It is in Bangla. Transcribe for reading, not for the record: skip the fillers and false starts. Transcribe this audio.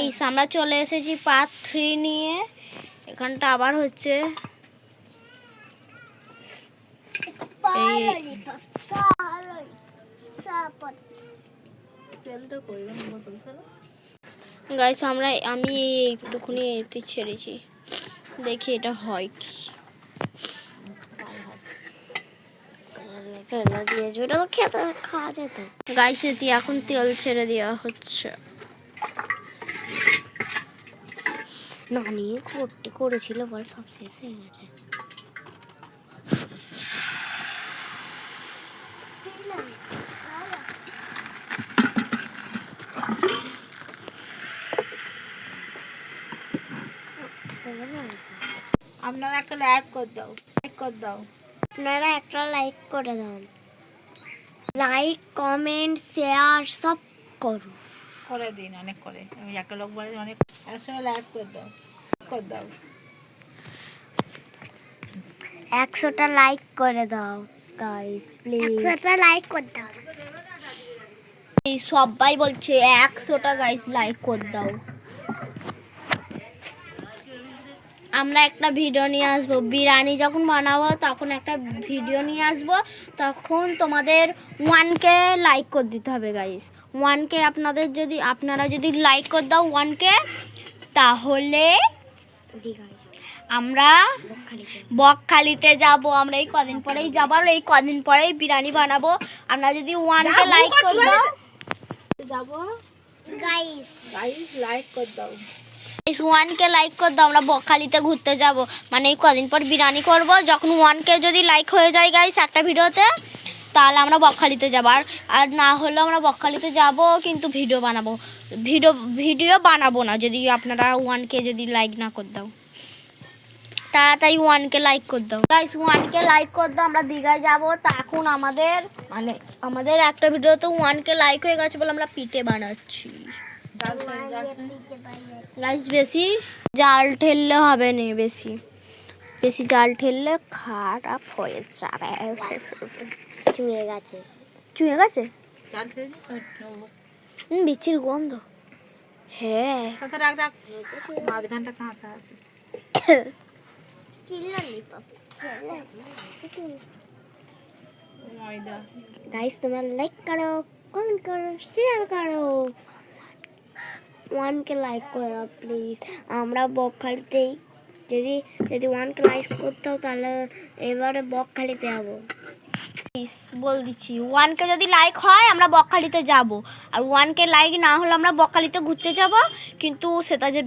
গাইস আমরা চলে এসেছি পার্ট 3 নিয়ে। এখানটা আবার হচ্ছে গাইস আমি একটুখানি এতে ছেড়েছি, দেখি এটা হয় কি। গাইস এতে এখন তেল ছেড়ে দেওয়া হচ্ছে। নানি করেছিল বল, সব শেষ হয়ে গেছে। আপনারা একটা লাইক করে দাও, আপনারা একটা লাইক করে দাও, লাইক কমেন্ট শেয়ার সব করো, করে দিন, অনেক করে। আমি একটা লোক বলে অনেক, একসঙ্গে লাইক করে দাও, 100টা লাইক করে দাও গাইস প্লিজ, 100টা লাইক করে দাও। এই সবাই বলছে 100টা গাইস লাইক করে দাও। আমরা একটা ভিডিও নিয়ে আসবো, বিরিয়ানি যখন বানাবো তখন একটা ভিডিও নিয়ে আসবো, তখন তোমাদের 1K লাইক করে দিতে হবে গাইস। 1K আপনারা যদি লাইক করে দাও 1K, তাহলে আমরা বকখালিতে যাব। আমরা এই কদিন পরেই যাবো, আর এই কদিন পরেই বিরিয়ানি বানাবো। আমরা যদি 1K লাইক করে দাও যাবো গাইস, লাইক করে দাও। 1K লাইক করে দাও, আমরা বকখালিতে ঘুরতে যাব। মানে এই কদিন পর বিরিয়ানি করব, যখন 1K যদি লাইক হয়ে যায় গাইস একটা ভিডিওতে, তাহলে আমরা বকখালিতে যাব। আর না হলে আমরা বকখালিতে যাব কিন্তু ভিডিও বানাবো না, যদি আপনারা 1K যদি লাইক না করে দাও। তাড়াতাড়ি 1K লাইক করে দাও গাইস, 1K লাইক করে দাও। আমরা দীঘায় যাব। তা এখন আমাদের একটা ভিডিওতে 1K লাইক হয়ে গেছে বলে আমরা পিঠে বানাচ্ছি গাইস। বেশি জাল ঠেললে হবে না, বেশি জাল ঠেললে খারাপ হয়ে যাবে। চুয়ে গেছে বিচির গন্ধ। হ্যাঁ আধ ঘন্টা কাঁচা আছে। গাইস তোমরা লাইক করো, কমেন্ট করো, শেয়ার করো, 1K লাইক করে দাও প্লিজ। আমরা বকখালিতেই যদি 1K লাইক করতে হয় তাহলে এবারে বকখালিতে যাবো। বল দিচ্ছি 1K যদি লাইক হয় আমরা বকখালিতে যাব, আর 1K লাইক না হলে আমরা বকখালিতে ঘুরতে যাব, কিন্তু সেটা যে